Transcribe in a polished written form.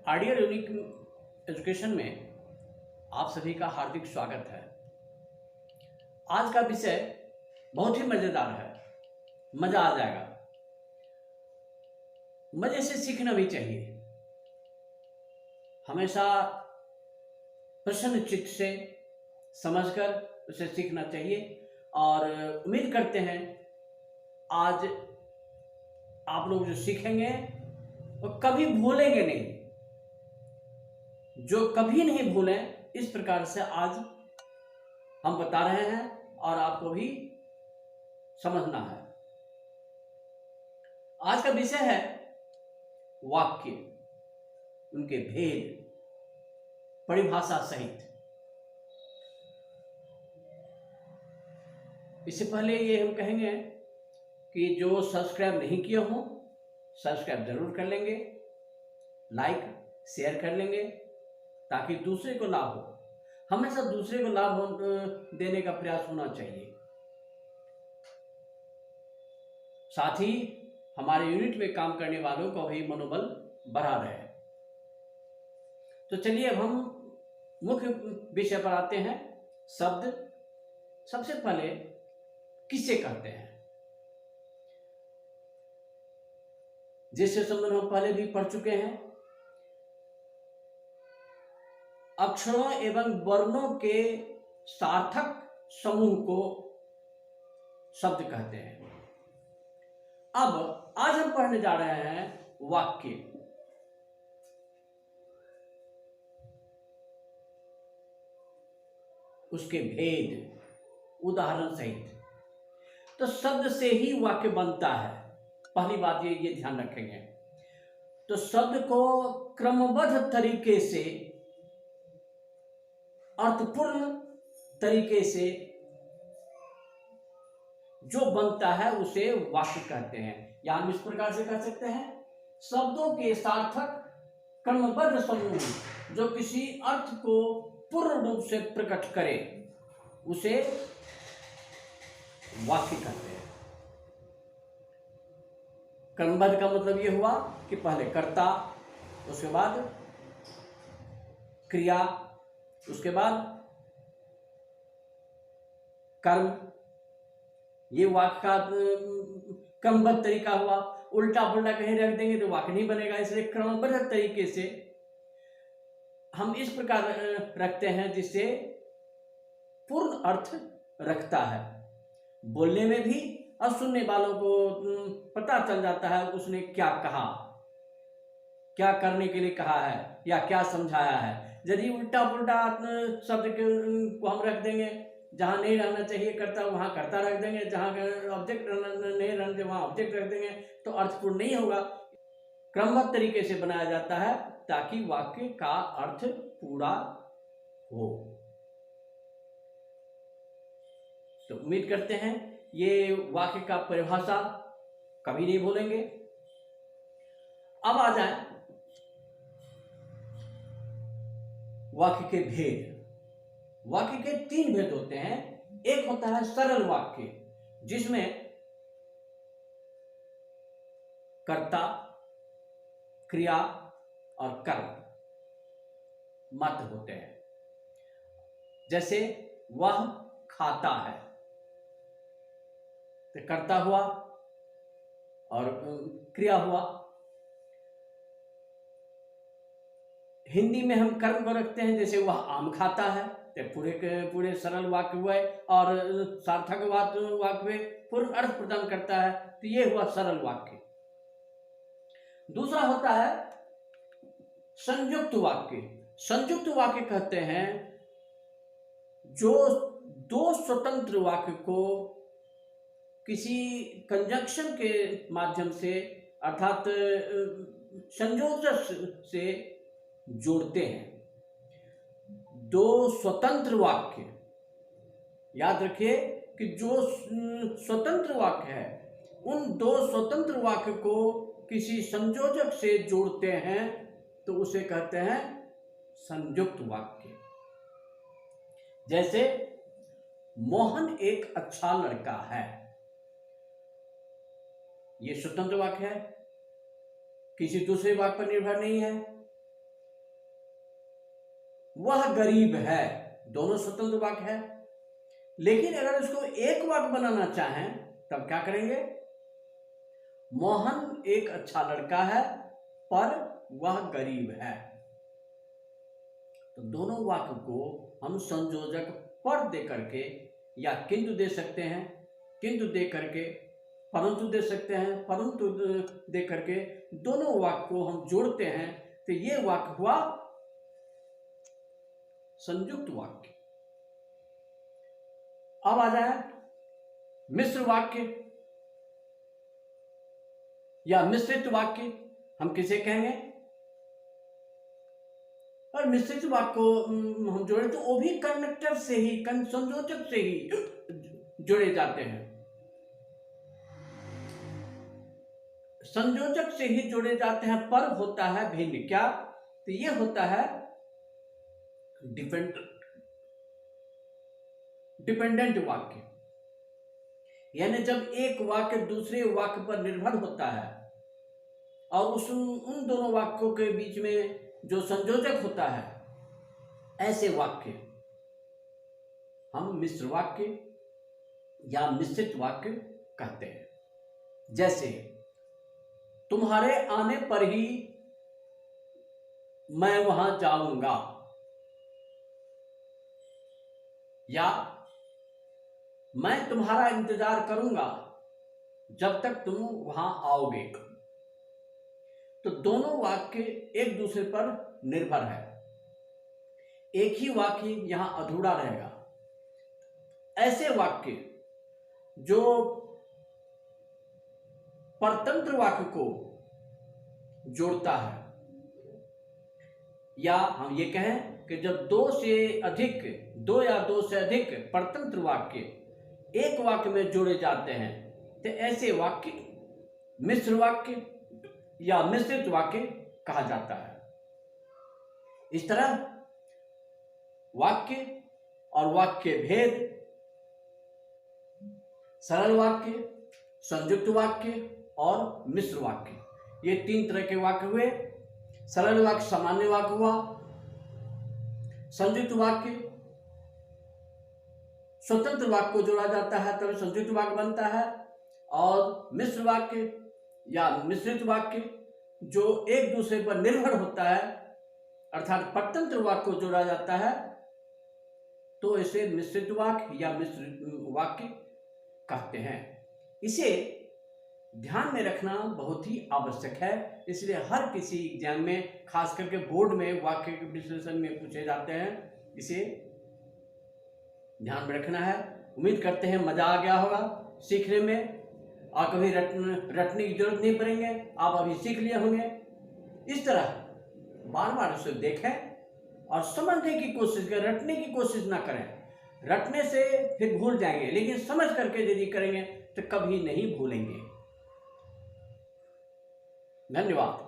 Audio unique education में आप सभी का हार्दिक स्वागत है। आज का विषय बहुत ही मज़ेदार है, मज़ा आ जाएगा। मज़े से सीखना भी चाहिए। हमेशा प्रसन्न चित्त से समझकर उसे सीखना चाहिए और उम्मीद करते हैं आज आप लोग जो सीखेंगे वो कभी भूलेंगे नहीं। जो कभी नहीं भूलें, इस प्रकार से आज हम बता रहे हैं और आपको भी समझना है। आज का विषय है वाक्य, उनके भेद, परिभाषा सहित। इससे पहले ये हम कहेंगे कि जो सब्सक्राइब नहीं किए हों, सब्सक्राइब जरूर कर लेंगे, लाइक शेयर कर लेंगे ताकि दूसरे को लाभ हो। हमेशा दूसरे को लाभ देने का प्रयास होना चाहिए। साथ ही हमारे यूनिट में काम करने वालों का भी मनोबल बढ़ा रहे। तो चलिए अब हम मुख्य विषय पर आते हैं। शब्द सबसे पहले किसे कहते हैं, जिससे संबंध हम पहले भी पढ़ चुके हैं। अक्षरों एवं वर्णों के सार्थक समूह को शब्द कहते हैं। अब आज हम पढ़ने जा रहे हैं वाक्य। उसके भेद उदाहरण सहित। तो शब्द से ही वाक्य बनता है, पहली बात ये ध्यान रखेंगे। तो शब्द को क्रमबद्ध तरीके से, अर्थपूर्ण तरीके से जो बनता है उसे वाक्य कहते हैं। या हम इस प्रकार से कह सकते हैं, शब्दों के सार्थक क्रमबद्ध समूह जो किसी अर्थ को पूर्ण रूप से प्रकट करे उसे वाक्य कहते हैं। क्रमबद्ध का मतलब यह हुआ कि पहले कर्ता, उसके बाद क्रिया, उसके बाद कर्म। ये वाक्य का क्रमबद्ध तरीका हुआ। उल्टा पुल्टा कहीं रख देंगे तो वाक्य नहीं बनेगा। इसलिए क्रमबद्ध तरीके से हम इस प्रकार रखते हैं जिससे पूर्ण अर्थ रखता है। बोलने में भी और सुनने वालों को पता चल जाता है उसने क्या कहा, क्या करने के लिए कहा है या क्या समझाया है। यदि उल्टा पुल्टा शब्द को हम रख देंगे, जहां नहीं रहना चाहिए कर्ता वहां कर्ता रख देंगे, जहां ऑब्जेक्ट नहीं रहना चाहिए वहां ऑब्जेक्ट रख देंगे, तो अर्थपूर्ण नहीं होगा। क्रमबद्ध तरीके से बनाया जाता है ताकि वाक्य का अर्थ पूरा हो। तो उम्मीद करते हैं ये वाक्य का परिभाषा कभी नहीं भूलेंगे। अब आ जाए वाक्य के भेद। वाक्य के 3 भेद होते हैं। एक होता है सरल वाक्य, जिसमें कर्ता, क्रिया और कर्म मात्र होते हैं। जैसे वह खाता है, तो कर्ता हुआ और क्रिया हुआ। हिंदी में हम कर्म को रखते हैं, जैसे वह आम खाता है, तो पूरे सरल वाक्य हुए और सार्थक वाक्य हुए, पूर्ण अर्थ प्रदान करता है, तो ये हुआ सरल वाक्य। दूसरा होता है संयुक्त वाक्य। संयुक्त वाक्य कहते हैं जो 2 स्वतंत्र वाक्य को किसी कंजंक्शन के माध्यम से अर्थात संयोजक से जोड़ते हैं। 2 स्वतंत्र वाक्य, याद रखिए कि जो स्वतंत्र वाक्य है उन 2 स्वतंत्र वाक्य को किसी संयोजक से जोड़ते हैं तो उसे कहते हैं संयुक्त वाक्य। जैसे मोहन एक अच्छा लड़का है, ये स्वतंत्र वाक्य है, किसी दूसरे वाक्य पर निर्भर नहीं है। वह गरीब है, दोनों स्वतंत्र वाक्य है। लेकिन अगर इसको एक वाक्य बनाना चाहें तब क्या करेंगे? मोहन एक अच्छा लड़का है पर वह गरीब है। तो दोनों वाक्य को हम संयोजक पर दे करके या किंतु दे सकते हैं, किंतु दे करके परंतु दे सकते हैं, परंतु दे करके दोनों वाक्य को हम जोड़ते हैं तो ये वाक्य हुआ संयुक्त वाक्य। अब आ जाए मिश्र वाक्य या मिश्रित वाक्य, हम किसे कहेंगे? और मिश्रित वाक्य को हम जोड़े तो वो भी कनेक्टर से ही, संयोजक से ही जोड़े जाते हैं, संयोजक से ही जोड़े जाते हैं, पर होता है भिन्न। क्या? तो ये होता है डिपेंडेंट वाक्य, यानी जब एक वाक्य दूसरे वाक्य पर निर्भर होता है और उन दोनों वाक्यों के बीच में जो संयोजक होता है, ऐसे वाक्य हम मिश्र वाक्य या मिश्रित वाक्य कहते हैं। जैसे तुम्हारे आने पर ही मैं वहां जाऊंगा, या मैं तुम्हारा इंतजार करूंगा जब तक तुम वहां आओगे। तो दोनों वाक्य एक दूसरे पर निर्भर है, एक ही वाक्य यहां अधूरा रहेगा। ऐसे वाक्य जो परतंत्र वाक्य को जोड़ता है, या हम ये कहें कि जब दो या दो से अधिक परतंत्र वाक्य एक वाक्य में जोड़े जाते हैं तो ऐसे वाक्य मिश्र वाक्य या मिश्रित वाक्य कहा जाता है। इस तरह वाक्य और वाक्य भेद, सरल वाक्य, संयुक्त वाक्य और मिश्र वाक्य, ये तीन तरह के वाक्य हुए। सरल वाक्य सामान्य वाक्य हुआ, संयुक्त वाक्य स्वतंत्र वाक्य को जोड़ा जाता है तब संयुक्त वाक्य बनता है, और मिश्र वाक्य या मिश्रित वाक्य जो एक दूसरे पर निर्भर होता है अर्थात परतंत्र वाक्य को जोड़ा जाता है तो इसे मिश्रित वाक्य या मिश्र वाक्य कहते हैं। इसे ध्यान में रखना बहुत ही आवश्यक है, इसलिए हर किसी एग्जाम में, खास करके बोर्ड में वाक्य के विश्लेषण में पूछे जाते हैं, इसे ध्यान में रखना है। उम्मीद करते हैं मजा आ गया होगा सीखने में और कभी रटने की जरूरत नहीं पड़ेंगे, आप अभी सीख लिए होंगे। इस तरह बार बार उसे देखें और समझने की कोशिश करें, रटने की कोशिश ना करें। रटने से फिर भूल जाएंगे, लेकिन समझ करके यदि करेंगे तो कभी नहीं भूलेंगे। धन्यवाद।